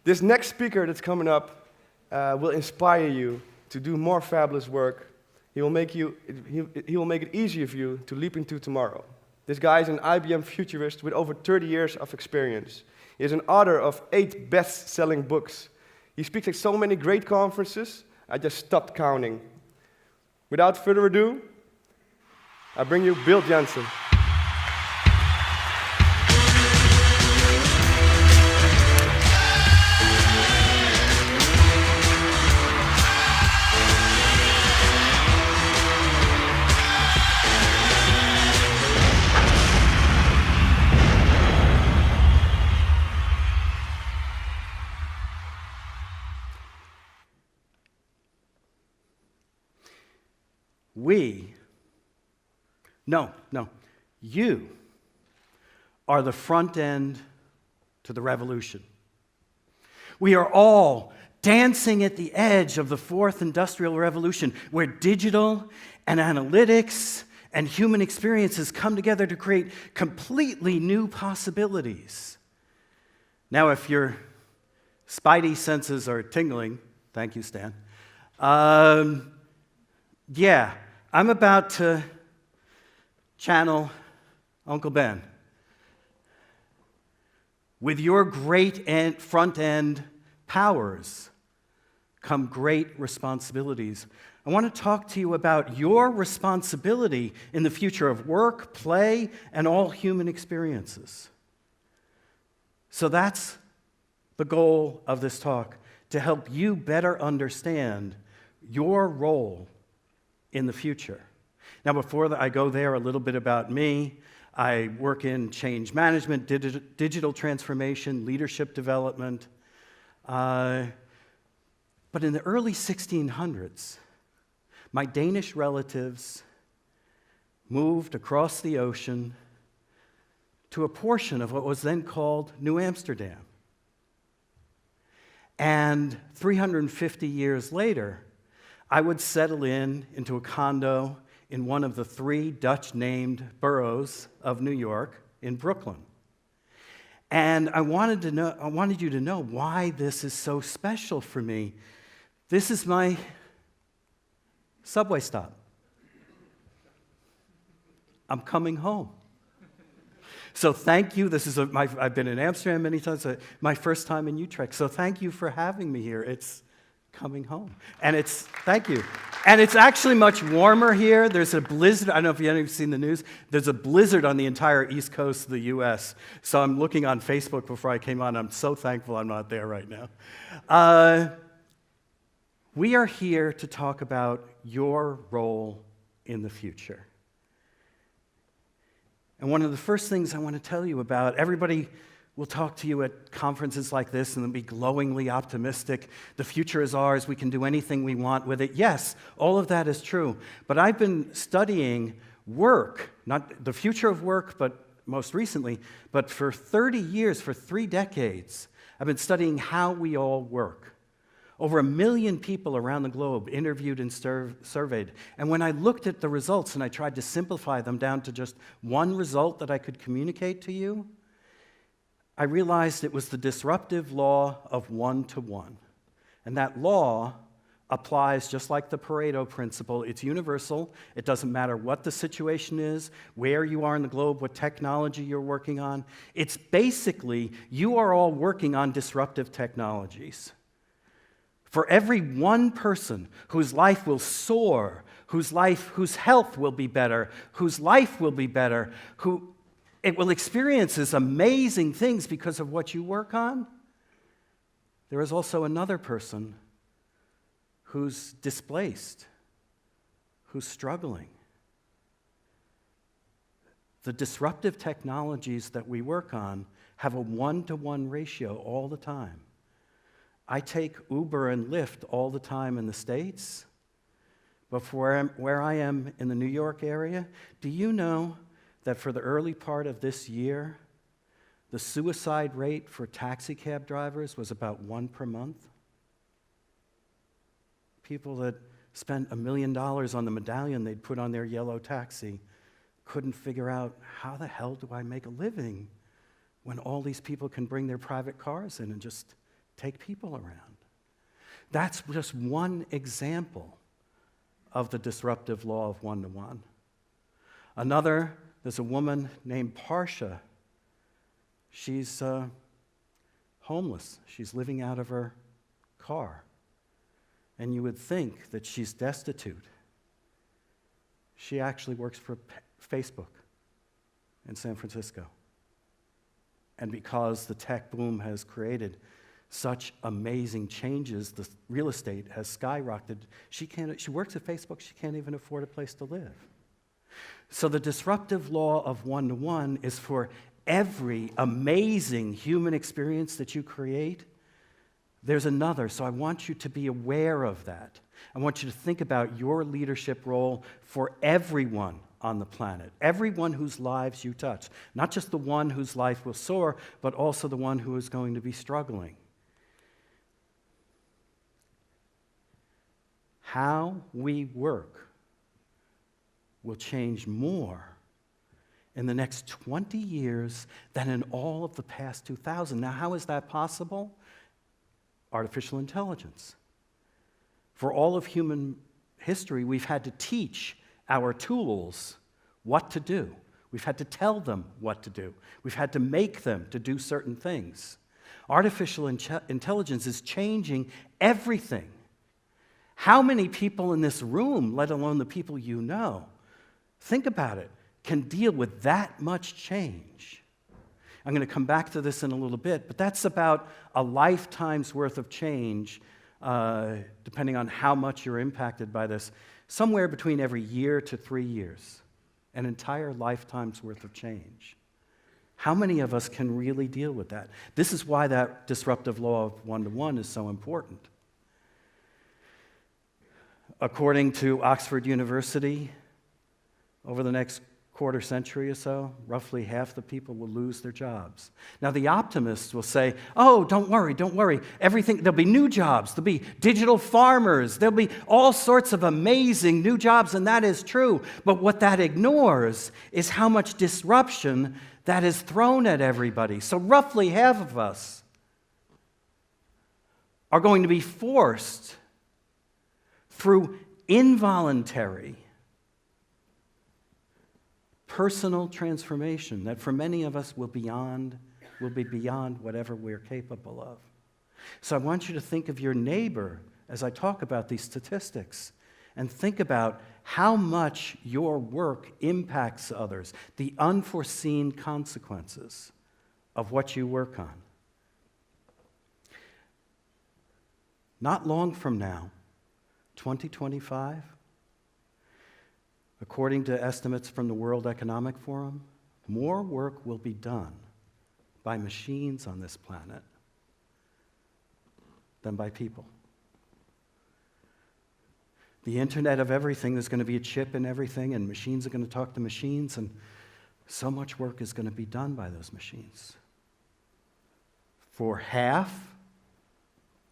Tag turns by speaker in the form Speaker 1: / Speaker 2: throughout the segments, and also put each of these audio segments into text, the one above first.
Speaker 1: This next speaker that's coming up will inspire you to do more fabulous work. He will make it easier for you to leap into tomorrow. This guy is an IBM futurist with over 30 years of experience. He is an author of 8 best-selling books. He speaks at so many great conferences, I just stopped counting. Without further ado, I bring you Bill Jensen.
Speaker 2: You are the front end to the revolution. We are all dancing at the edge of the fourth industrial revolution, where digital and analytics and human experiences come together to create completely new possibilities. Now, if your spidey senses are tingling, thank you, Stan. I'm about to channel Uncle Ben. With your great front-end powers come great responsibilities. I want to talk to you about your responsibility in the future of work, play, and all human experiences. So that's the goal of this talk, to help you better understand your role in the future. Now, before I go there, a little bit about me. I work in change management, digital transformation, leadership development. But in the early 1600s, my Danish relatives moved across the ocean to a portion of what was then called New Amsterdam. And 350 years later, I would settle into a condo in one of the 3 Dutch-named boroughs of New York in Brooklyn. And I wanted you to know why this is so special for me. This is my subway stop. I'm coming home. So thank you. This is I've been in Amsterdam many times. My first time in Utrecht. So thank you for having me here. It's coming home. And thank you. And it's actually much warmer here. There's a blizzard. I don't know if you've seen the news. There's a blizzard on the entire east coast of the U.S. So I'm looking on Facebook before I came on. I'm so thankful I'm not there right now. We are here to talk about your role in the future. And one of the first things I want to tell you about, everybody will talk to you at conferences like this and they'll be glowingly optimistic. The future is ours. We can do anything we want with it. Yes, all of that is true. But I've been studying work, not the future of work, but most recently, but for 30 years, for 3 decades, I've been studying how we all work. Over 1 million people around the globe interviewed and surveyed. And when I looked at the results and I tried to simplify them down to just one result that I could communicate to you, I realized it was the disruptive law of 1-to-1. And that law applies just like the Pareto principle. It's universal. It doesn't matter what the situation is, where you are in the globe, what technology you're working on. It's basically, you are all working on disruptive technologies. For every one person whose life will soar, whose health will be better, whose life will be better, it will experience these amazing things because of what you work on, there is also another person who's displaced, who's struggling. The disruptive technologies that we work on have a 1-to-1 ratio all the time. I take Uber and Lyft all the time in the States, but for where I am in the New York area, do you know that for the early part of this year, the suicide rate for taxi cab drivers was about 1 per month? People that spent $1 million on the medallion they'd put on their yellow taxi couldn't figure out, how the hell do I make a living when all these people can bring their private cars in and just take people around. That's just one example of the disruptive law of one-to-one. Another, there's a woman named Parsha. She's homeless. She's living out of her car. And you would think that she's destitute. She actually works for Facebook in San Francisco. And because the tech boom has created such amazing changes, the real estate has skyrocketed. She works at Facebook, she can't even afford a place to live. So the disruptive law of one-to-one is for every amazing human experience that you create. There's another, so I want you to be aware of that. I want you to think about your leadership role for everyone on the planet, everyone whose lives you touch, not just the one whose life will soar, but also the one who is going to be struggling. How we work will change more in the next 20 years than in all of the past 2,000. Now, how is that possible? Artificial intelligence. For all of human history, we've had to teach our tools what to do. We've had to tell them what to do. We've had to make them to do certain things. Artificial intelligence is changing everything. How many people in this room, let alone the people you know, think about it, can deal with that much change? I'm going to come back to this in a little bit, but that's about a lifetime's worth of change, depending on how much you're impacted by this, somewhere between every year to 3 years, an entire lifetime's worth of change. How many of us can really deal with that? This is why that disruptive law of one-to-one is so important. According to Oxford University, over the next quarter century or so, roughly half the people will lose their jobs. Now, the optimists will say, oh, don't worry, there'll be new jobs, there'll be digital farmers, there'll be all sorts of amazing new jobs, and that is true. But what that ignores is how much disruption that is thrown at everybody. So roughly half of us are going to be forced through involuntary personal transformation that for many of us will be beyond whatever we're capable of. So I want you to think of your neighbor as I talk about these statistics, and think about how much your work impacts others, the unforeseen consequences of what you work on. Not long from now, 2025, according to estimates from the World Economic Forum, more work will be done by machines on this planet than by people. The Internet of everything, there's going to be a chip in everything, and machines are going to talk to machines, and so much work is going to be done by those machines. For half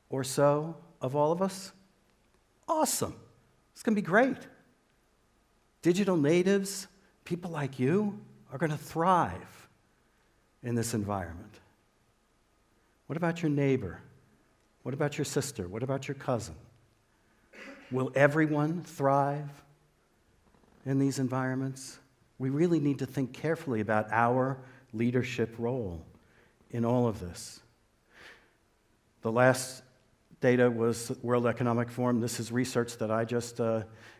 Speaker 2: or so of all of us, awesome. It's going to be great. Digital natives, people like you, are going to thrive in this environment. What about your neighbor? What about your sister? What about your cousin? Will everyone thrive in these environments? We really need to think carefully about our leadership role in all of this. The last data was World Economic Forum. This is research that I just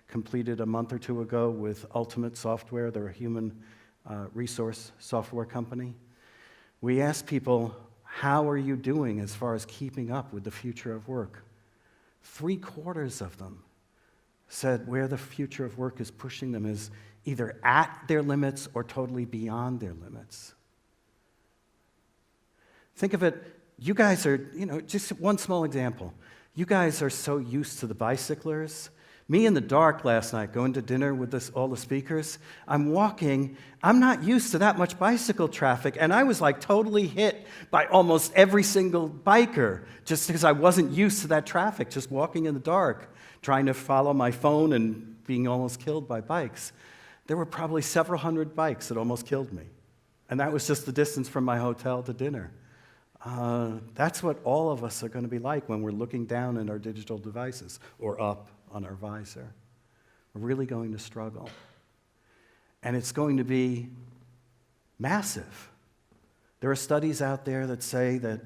Speaker 2: completed a month or two ago with Ultimate Software. They're a human resource software company. We asked people, how are you doing as far as keeping up with the future of work? 3/4 of them said where the future of work is pushing them is either at their limits or totally beyond their limits. Think of it, you guys are, just one small example. You guys are so used to the bicyclers. Me in the dark last night, going to dinner with all the speakers, I'm walking, I'm not used to that much bicycle traffic, and I was like totally hit by almost every single biker, just because I wasn't used to that traffic, just walking in the dark, trying to follow my phone and being almost killed by bikes. There were probably several hundred bikes that almost killed me, and that was just the distance from my hotel to dinner. That's what all of us are going to be like when we're looking down at our digital devices or up on our visor. We're really going to struggle. And it's going to be massive. There are studies out there that say that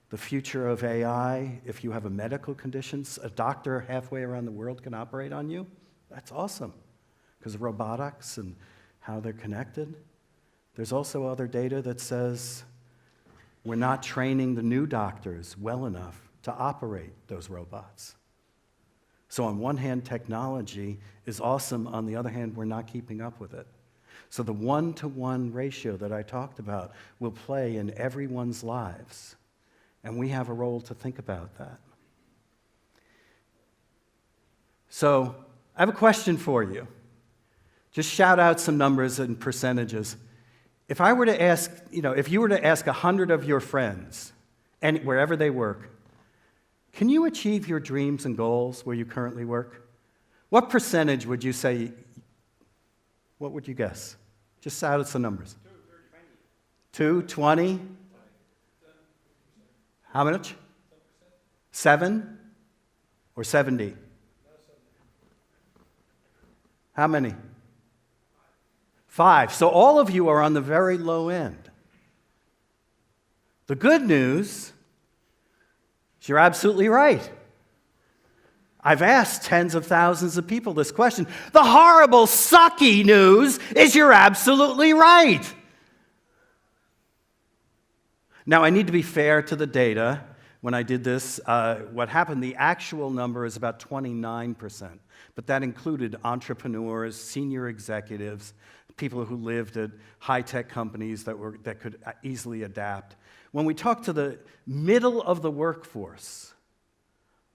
Speaker 2: the future of AI, if you have a medical condition, a doctor halfway around the world can operate on you. That's awesome because of robotics and how they're connected. There's also other data that says we're not training the new doctors well enough to operate those robots. So on one hand, technology is awesome. On the other hand, we're not keeping up with it. So the 1-to-1 ratio that I talked about will play in everyone's lives. And we have a role to think about that. So I have a question for you. Just shout out some numbers and percentages. If I were to ask, if you were to ask 100 of your friends, and wherever they work, can you achieve your dreams and goals where you currently work? What percentage would you say, what would you guess? Just shout out some numbers. 2, 20? How much? 7 or 70? How many? 5. So all of you are on the very low end. The good news is you're absolutely right. I've asked tens of thousands of people this question. The horrible, sucky news is you're absolutely right. Now, I need to be fair to the data. When I did this, what happened, the actual number is about 29%, but that included entrepreneurs, senior executives, people who lived at high-tech companies that could easily adapt. When we talk to the middle of the workforce,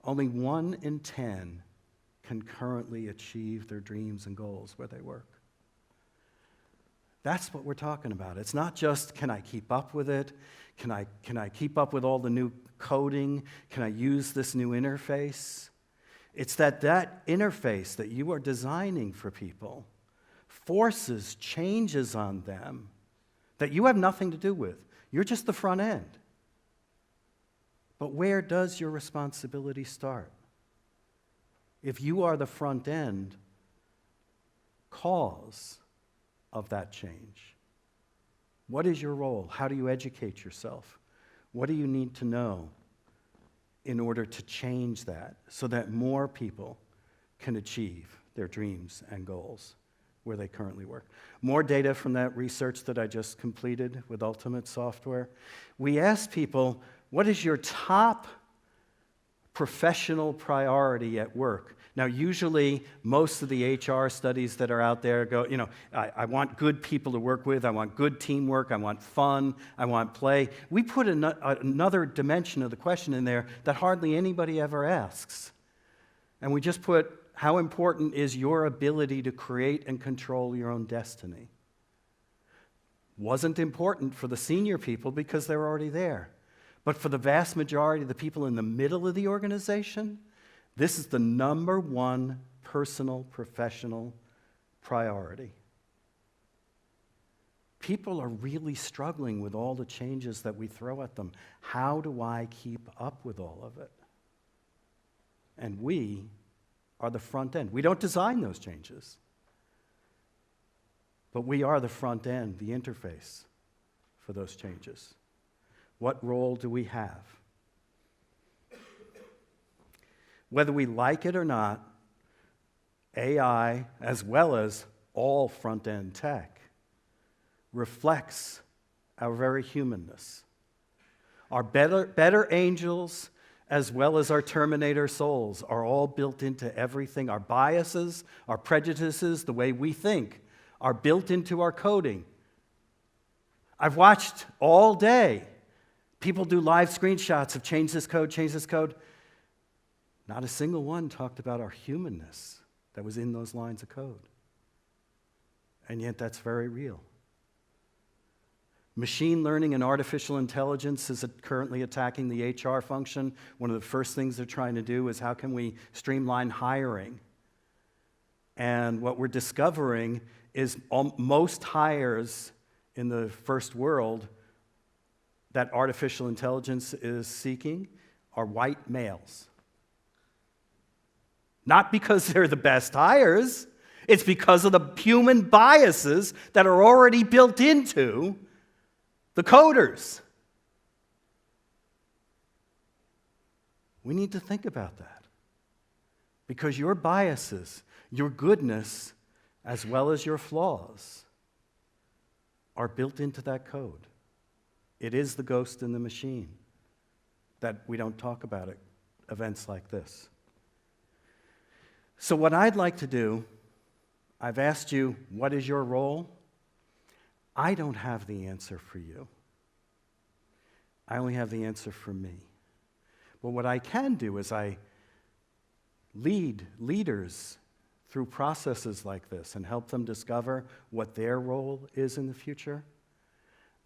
Speaker 2: only 1 in 10 can currently achieve their dreams and goals where they work. That's what we're talking about. It's not just, can I keep up with it? Can I keep up with all the new coding? Can I use this new interface? It's that interface that you are designing for people forces changes on them that you have nothing to do with. You're just the front end. But where does your responsibility start? If you are the front end cause of that change, what is your role? How do you educate yourself? What do you need to know in order to change that so that more people can achieve their dreams and goals where they currently work? More data from that research that I just completed with Ultimate Software. We asked people, what is your top professional priority at work? Now, usually, most of the HR studies that are out there go, I want good people to work with, I want good teamwork, I want fun, I want play. We put another dimension of the question in there that hardly anybody ever asks. And we just put, how important is your ability to create and control your own destiny? Wasn't important for the senior people because they're already there. But for the vast majority of the people in the middle of the organization, this is the number one personal, professional priority. People are really struggling with all the changes that we throw at them. How do I keep up with all of it? And we are the front end. We don't design those changes, but we are the front end, the interface for those changes. What role do we have? Whether we like it or not, AI, as well as all front-end tech, reflects our very humanness. Our better angels, as well as our Terminator souls, are all built into everything. Our biases, our prejudices, the way we think, are built into our coding. I've watched all day people do live screenshots of change this code, change this code. Not a single one talked about our humanness that was in those lines of code. And yet that's very real. Machine learning and artificial intelligence is currently attacking the HR function. One of the first things they're trying to do is how can we streamline hiring? And what we're discovering is most hires in the first world that artificial intelligence is seeking are white males. Not because they're the best hires, it's because of the human biases that are already built into the coders. We need to think about that. Because your biases, your goodness, as well as your flaws, are built into that code. It is the ghost in the machine that we don't talk about at events like this. So what I'd like to do, I've asked you, what is your role? I don't have the answer for you. I only have the answer for me. But what I can do is I lead leaders through processes like this and help them discover what their role is in the future.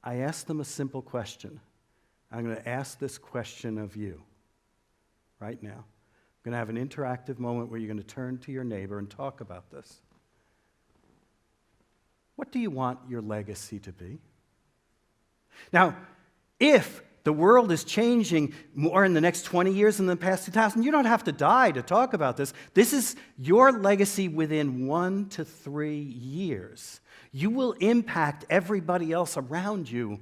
Speaker 2: I ask them a simple question. I'm going to ask this question of you right now. I'm going to have an interactive moment where you're going to turn to your neighbor and talk about this. What do you want your legacy to be? Now, if the world is changing more in the next 20 years than the past 2,000, you don't have to die to talk about this. This is your legacy within 1 to 3 years. You will impact everybody else around you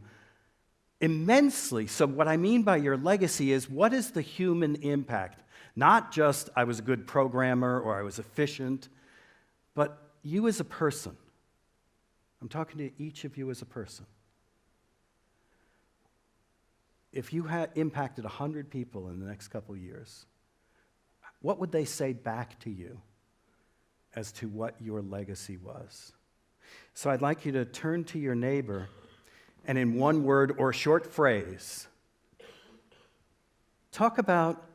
Speaker 2: immensely. So what I mean by your legacy is, what is the human impact? Not just I was a good programmer or I was efficient, but you as a person. I'm talking to each of you as a person. If you had impacted 100 people in the next couple of years, what would they say back to you as to what your legacy was? So I'd like you to turn to your neighbor and in one word or short phrase, talk about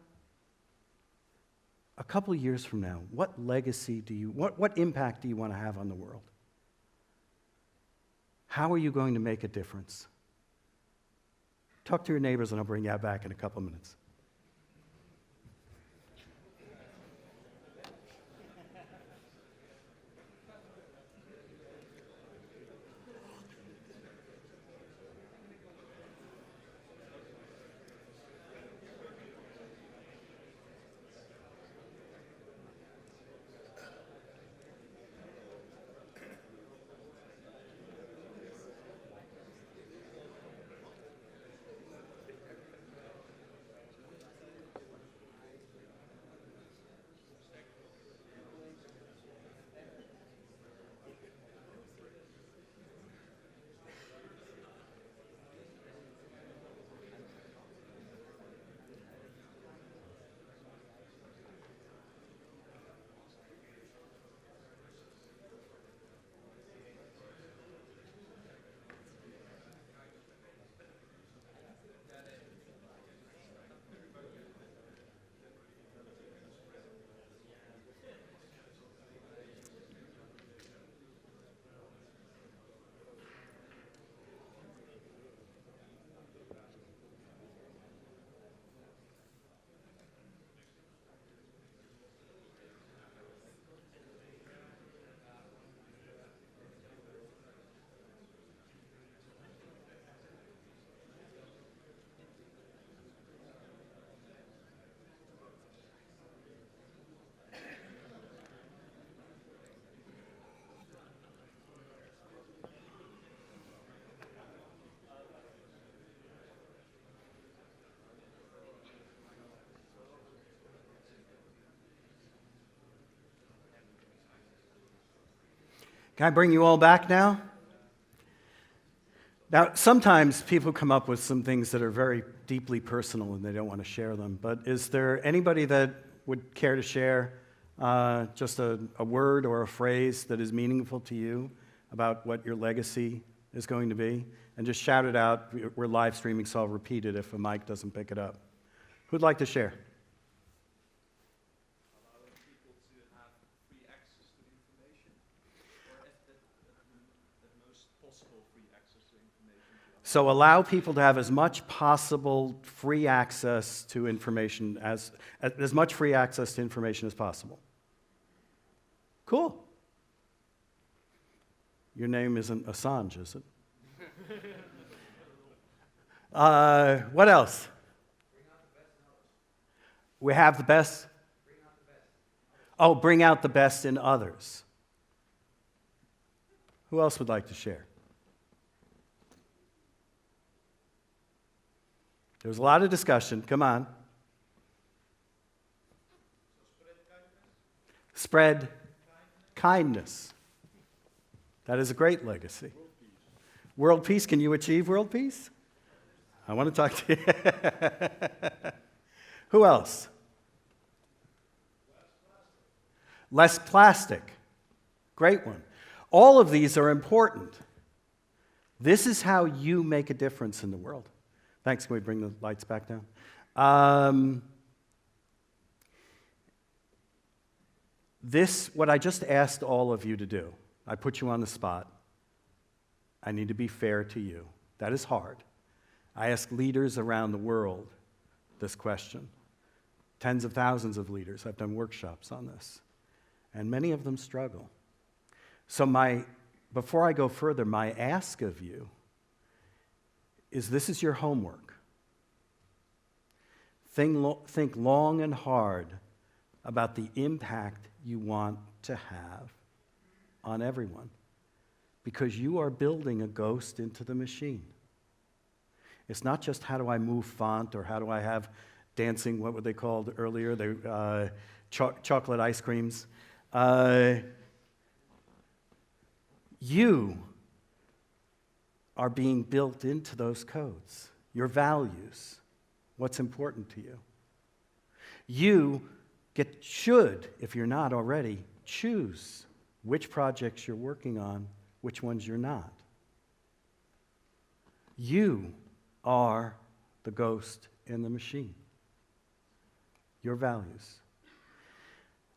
Speaker 2: a couple of years from now, what legacy what impact do you want to have on the world? How are you going to make a difference? Talk to your neighbors and I'll bring you back in a couple of minutes. Can I bring you all back now? Now, sometimes people come up with some things that are very deeply personal and they don't want to share them, but is there anybody that would care to share just a word or a phrase that is meaningful to you about what your legacy is going to be? And just shout it out. We're live streaming, so I'll repeat it if a mic doesn't pick it up. Who'd like to share?
Speaker 3: Allowing people to have free access to information, or at the most possible free access to information.
Speaker 2: So allow people to have as much possible free access to information as much free access to information as possible. Cool. Your name isn't Assange, is it? What else? We have the best. Oh, bring out the best in others. Who else would like to share? There was a lot of discussion. Come on. Spread kindness. That is a great legacy. World peace. Can you achieve world peace? I want to talk to you. Who else? Less plastic. Great one. All of these are important. This is how you make a difference in the world. Thanks. Can we bring the lights back down? What I just asked all of you to do, I put you on the spot. I need to be fair to you. That is hard. I ask leaders around the world this question. Tens of thousands of leaders. I've done workshops on this. And many of them struggle. So before I go further, my ask of you is this is your homework. Think long and hard about the impact you want to have on everyone, because you are building a ghost into the machine. It's not just how do I move font or how do I have dancing, what were they called earlier? Chocolate ice creams. You are being built into those codes, your values, what's important to you. You should, if you're not already, choose which projects you're working on, which ones you're not. You are the ghost in the machine. Your values.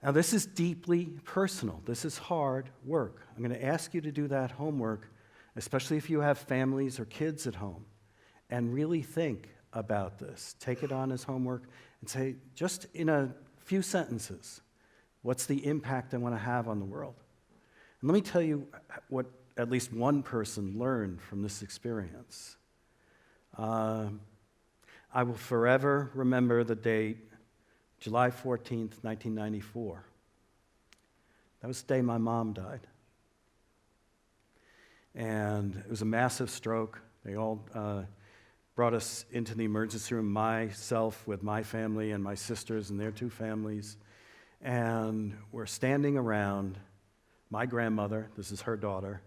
Speaker 2: Now, this is deeply personal. This is hard work. I'm going to ask you to do that homework, especially if you have families or kids at home, and really think about this. Take it on as homework and say, just in a few sentences, what's the impact I want to have on the world? And let me tell you what at least one person learned from this experience. I will forever remember the date, July 14th, 1994. That was the day my mom died. And it was a massive stroke. They all brought us into the emergency room, myself with my family and my sisters and their two families. And we're standing around my grandmother. This is her daughter.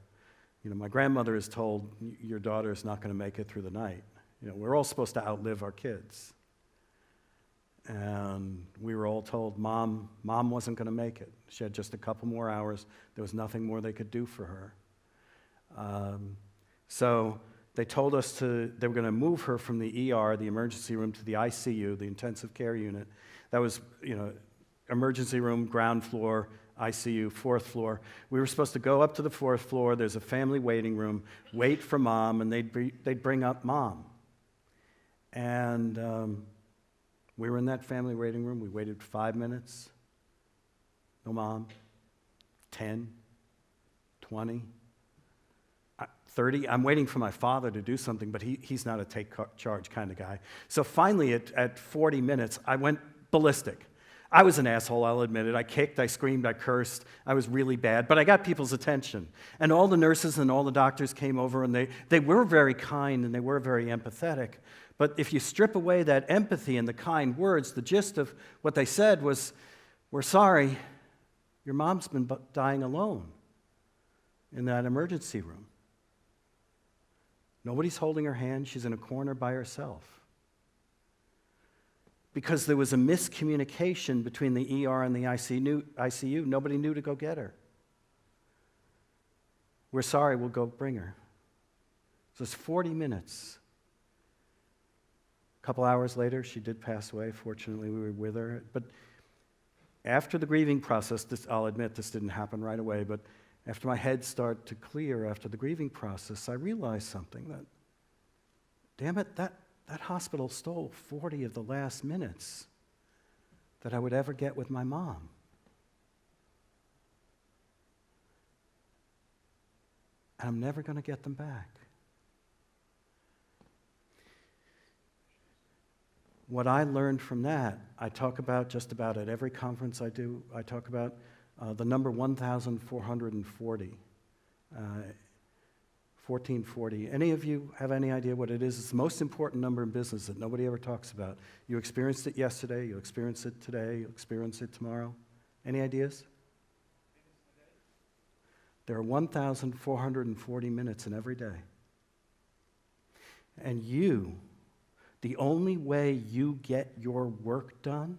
Speaker 2: My grandmother is told, your daughter is not going to make it through the night. We're all supposed to outlive our kids. And we were all told Mom wasn't going to make it. She had just a couple more hours. There was nothing more they could do for her. So they told us they were going to move her from the ER, the emergency room, to the ICU, the intensive care unit. That was, emergency room, ground floor, ICU, fourth floor. We were supposed to go up to the fourth floor. There's a family waiting room, wait for Mom, and they'd bring up Mom. And we were in that family waiting room. We waited 5 minutes. No Mom. 10, 20, 30. I'm waiting for my father to do something, but he's not a take charge kind of guy. So finally, at 40 minutes, I went ballistic. I was an asshole, I'll admit it. I kicked, I screamed, I cursed. I was really bad, but I got people's attention. And all the nurses and all the doctors came over, and they were very kind and they were very empathetic. But if you strip away that empathy and the kind words, the gist of what they said was, we're sorry, your mom's been dying alone in that emergency room. Nobody's holding her hand. She's in a corner by herself. Because there was a miscommunication between the ER and the ICU. Nobody knew to go get her. We're sorry, we'll go bring her. So it's 40 minutes. A couple hours later, she did pass away. Fortunately, we were with her. But after the grieving process, I'll admit this didn't happen right away, but after my head started to clear after the grieving process, I realized something that, damn it, that hospital stole 40 of the last minutes that I would ever get with my mom. And I'm never going to get them back. What I learned from that, I talk about just about at every conference I do, I talk about the number 1,440. 1440. Any of you have any idea what it is? It's the most important number in business that nobody ever talks about. You experienced it yesterday, you experience it today, you experience it tomorrow. Any ideas? There are 1,440 minutes in every day. And you, the only way you get your work done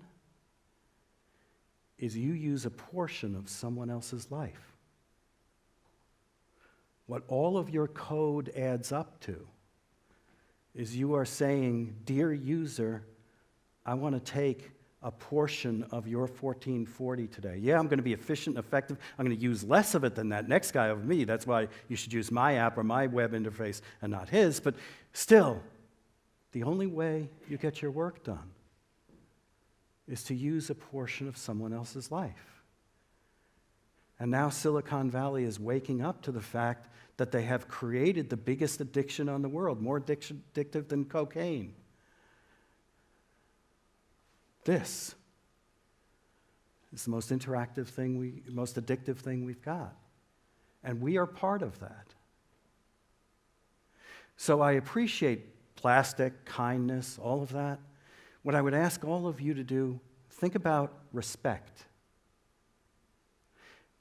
Speaker 2: is you use a portion of someone else's life. What all of your code adds up to is you are saying, dear user, I want to take a portion of your 1440 today. Yeah, I'm going to be efficient and effective. I'm going to use less of it than that next guy over me. That's why you should use my app or my web interface and not his. But still, the only way you get your work done is to use a portion of someone else's life. And now Silicon Valley is waking up to the fact that they have created the biggest addiction on the world, more addictive than cocaine. This is the most interactive thing, most addictive thing we've got. And we are part of that. So I appreciate plastic, kindness, all of that. What I would ask all of you to do, think about respect.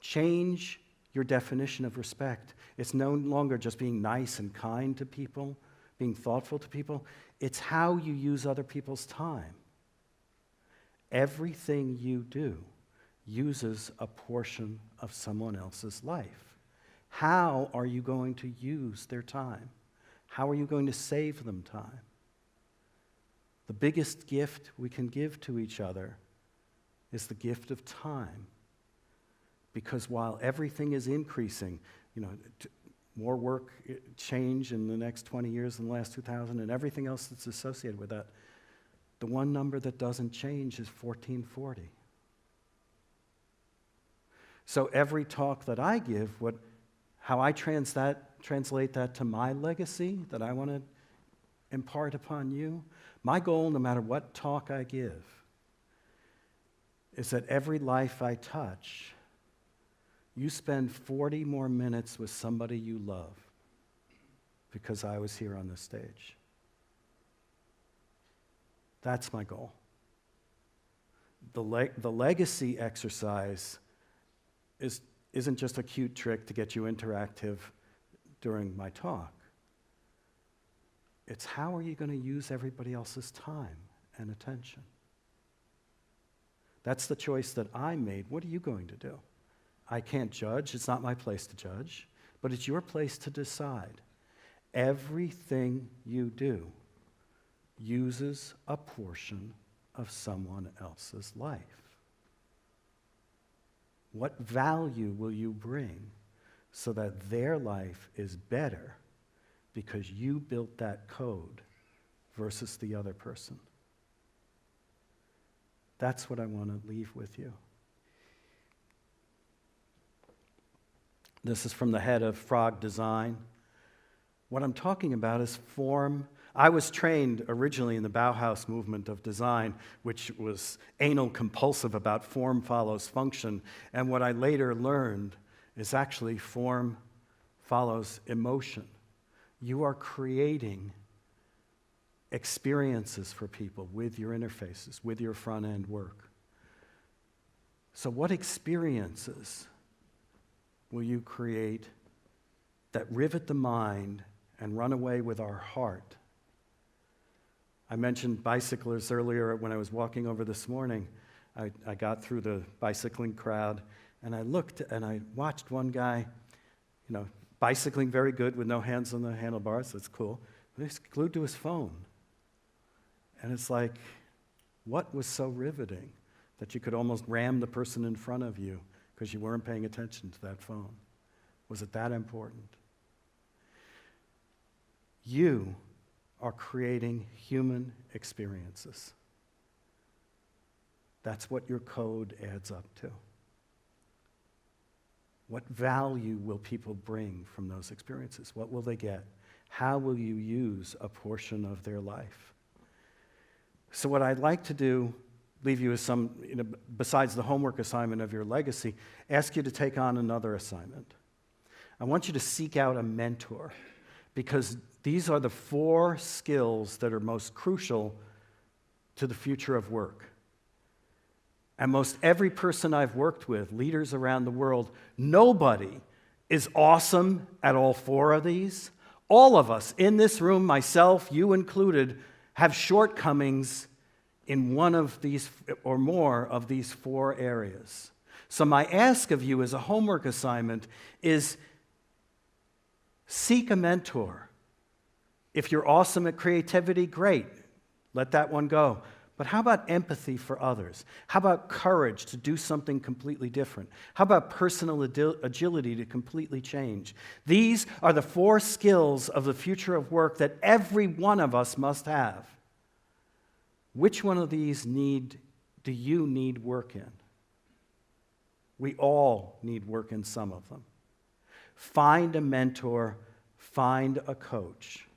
Speaker 2: Change your definition of respect. It's no longer just being nice and kind to people, being thoughtful to people. It's how you use other people's time. Everything you do uses a portion of someone else's life. How are you going to use their time? How are you going to save them time? The biggest gift we can give to each other is the gift of time. Because while everything is increasing, more work change in the next 20 years than the last 2,000 and everything else that's associated with that, the one number that doesn't change is 1440. So every talk that I give, how I translate that to my legacy that I want to impart upon you, my goal, no matter what talk I give, is that every life I touch, you spend 40 more minutes with somebody you love because I was here on this stage. That's my goal. The legacy exercise isn't just a cute trick to get you interactive during my talk. It's how are you going to use everybody else's time and attention? That's the choice that I made. What are you going to do? I can't judge. It's not my place to judge. But it's your place to decide. Everything you do uses a portion of someone else's life. What value will you bring so that their life is better because you built that code versus the other person? That's what I want to leave with you. This is from the head of Frog Design. What I'm talking about is form. I was trained originally in the Bauhaus movement of design, which was anal compulsive about form follows function. And what I later learned is actually form follows emotion. You are creating experiences for people with your interfaces, with your front-end work. So what experiences will you create that rivet the mind and run away with our heart? I mentioned bicyclers earlier when I was walking over this morning. I got through the bicycling crowd, and I looked and I watched one guy, bicycling very good with no hands on the handlebars. That's cool. But he's glued to his phone. And it's like, what was so riveting that you could almost ram the person in front of you because you weren't paying attention to that phone? Was it that important? You are creating human experiences. That's what your code adds up to. What value will people bring from those experiences? What will they get? How will you use a portion of their life? So what I'd like to do, leave you with some, besides the homework assignment of your legacy, ask you to take on another assignment. I want you to seek out a mentor, because these are the 4 skills that are most crucial to the future of work. And most every person I've worked with, leaders around the world, nobody is awesome at all 4 of these. All of us in this room, myself, you included, have shortcomings in one of these or more of these 4 areas. So my ask of you as a homework assignment is seek a mentor. If you're awesome at creativity, great. Let that one go. But how about empathy for others? How about courage to do something completely different? How about personal agility to completely change? These are the 4 skills of the future of work that every one of us must have. Which one of these do you need work in? We all need work in some of them. Find a mentor, find a coach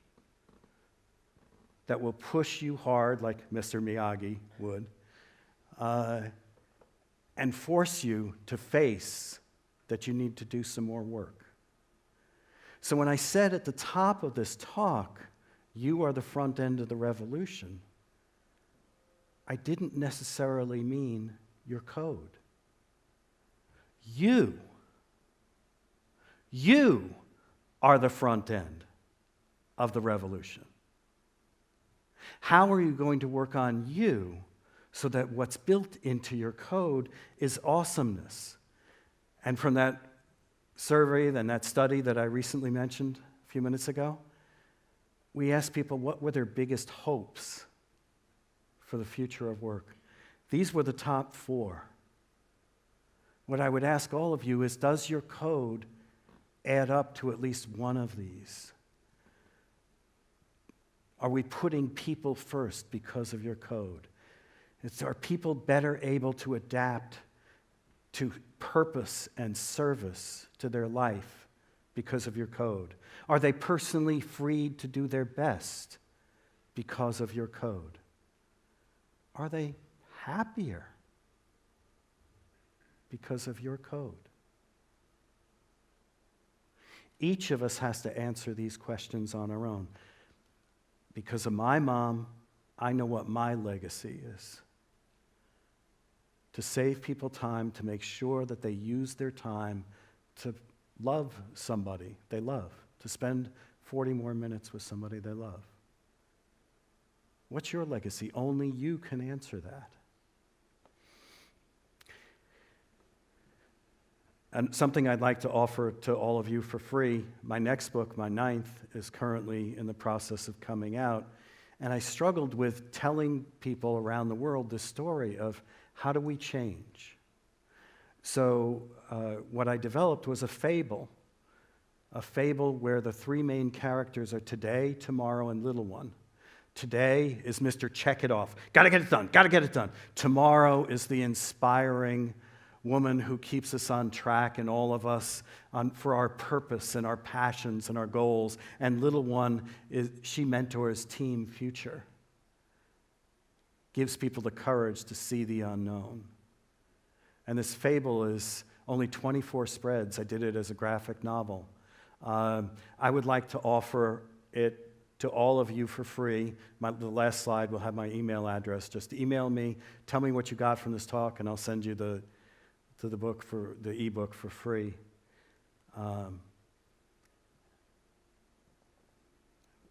Speaker 2: that will push you hard like Mr. Miyagi would, and force you to face that you need to do some more work. So when I said at the top of this talk, you are the front end of the revolution, I didn't necessarily mean your code. You are the front end of the revolution. How are you going to work on you so that what's built into your code is awesomeness? And from that survey and that study that I recently mentioned a few minutes ago, we asked people what were their biggest hopes for the future of work. These were the top 4. What I would ask all of you is, does your code add up to at least one of these? Are we putting people first because of your code? Are people better able to adapt to purpose and service to their life because of your code? Are they personally freed to do their best because of your code? Are they happier because of your code? Each of us has to answer these questions on our own. Because of my mom, I know what my legacy is. To save people time, to make sure that they use their time to love somebody they love, to spend 40 more minutes with somebody they love. What's your legacy? Only you can answer that. And something I'd like to offer to all of you for free, my next book, my 9th, is currently in the process of coming out. And I struggled with telling people around the world the story of how do we change. So what I developed was a fable where the 3 main characters are today, tomorrow, and little one. Today is Mr. Check It Off. Gotta get it done, gotta get it done. Tomorrow is the inspiring woman who keeps us on track and all of us for our purpose and our passions and our goals. And little one, she mentors Team Future. Gives people the courage to see the unknown. And this fable is only 24 spreads. I did it as a graphic novel. I would like to offer it to all of you for free. The last slide will have my email address. Just email me, tell me what you got from this talk, and I'll send you the book for the ebook for free.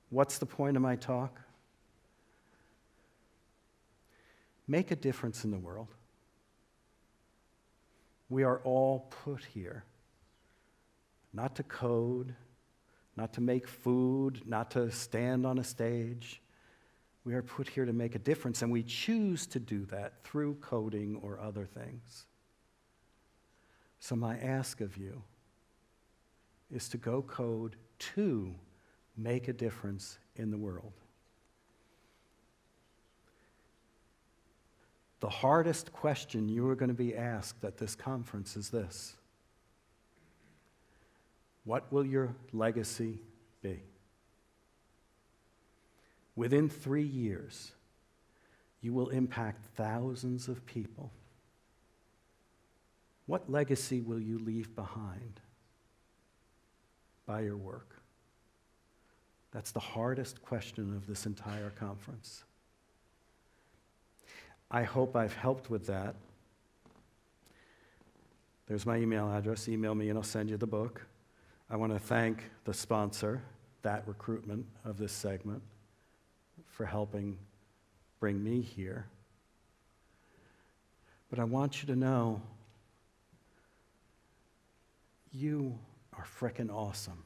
Speaker 2: What's the point of my talk? Make a difference in the world. We are all put here, not to code, not to make food, not to stand on a stage. We are put here to make a difference, and we choose to do that through coding or other things. So my ask of you is to go code to make a difference in the world. The hardest question you are going to be asked at this conference is this: what will your legacy be? Within 3 years, You will impact thousands of people. What legacy will you leave behind by your work? That's the hardest question of this entire conference. I hope I've helped with that. There's my email address. Email me and I'll send you the book. I want to thank the sponsor, that recruitment of this segment, for helping bring me here. But I want you to know you are frickin' awesome.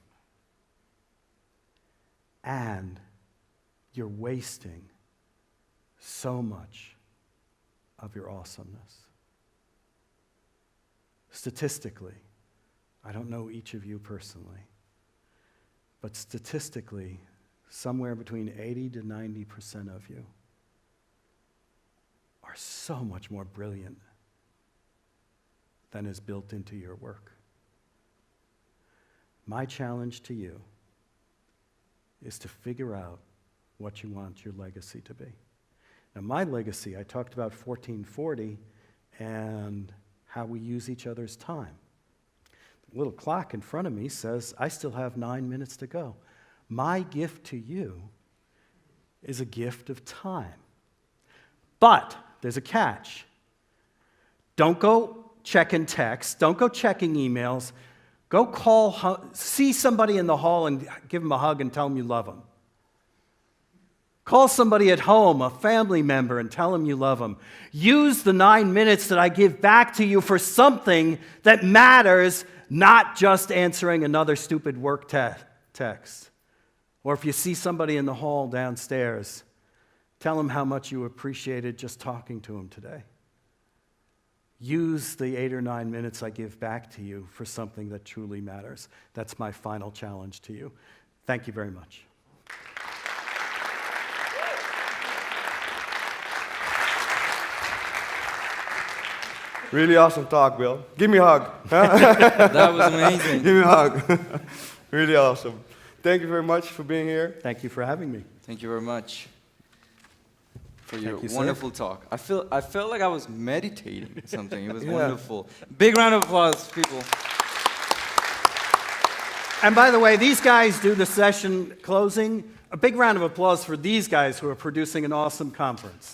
Speaker 2: And you're wasting so much of your awesomeness. Statistically, I don't know each of you personally, but statistically, somewhere between 80 to 90% of you are so much more brilliant than is built into your work. My challenge to you is to figure out what you want your legacy to be. Now, my legacy, I talked about 1440 and how we use each other's time. The little clock in front of me says I still have 9 minutes to go. My gift to you is a gift of time. But there's a catch. Don't go checking texts. Don't go checking emails. Go see somebody in the hall and give them a hug and tell them you love them. Call somebody at home, a family member, and tell them you love them. Use the 9 minutes that I give back to you for something that matters, not just answering another stupid work text. Or if you see somebody in the hall downstairs, tell them how much you appreciated just talking to them today. Use the 8 or 9 minutes I give back to you for something that truly matters. That's my final challenge to you. Thank you very much.
Speaker 1: Really awesome talk, Bill. Give me a hug.
Speaker 4: That was amazing.
Speaker 1: Give me a hug. Really awesome. Thank you very much for being here.
Speaker 2: Thank you for having me.
Speaker 4: Thank you very much for your
Speaker 2: Thank you, sir.
Speaker 4: wonderful talk. I felt like I was meditating something. It was wonderful. Big round of applause, people.
Speaker 2: And by the way, these guys do the session closing. A big round of applause for these guys who are producing an awesome conference.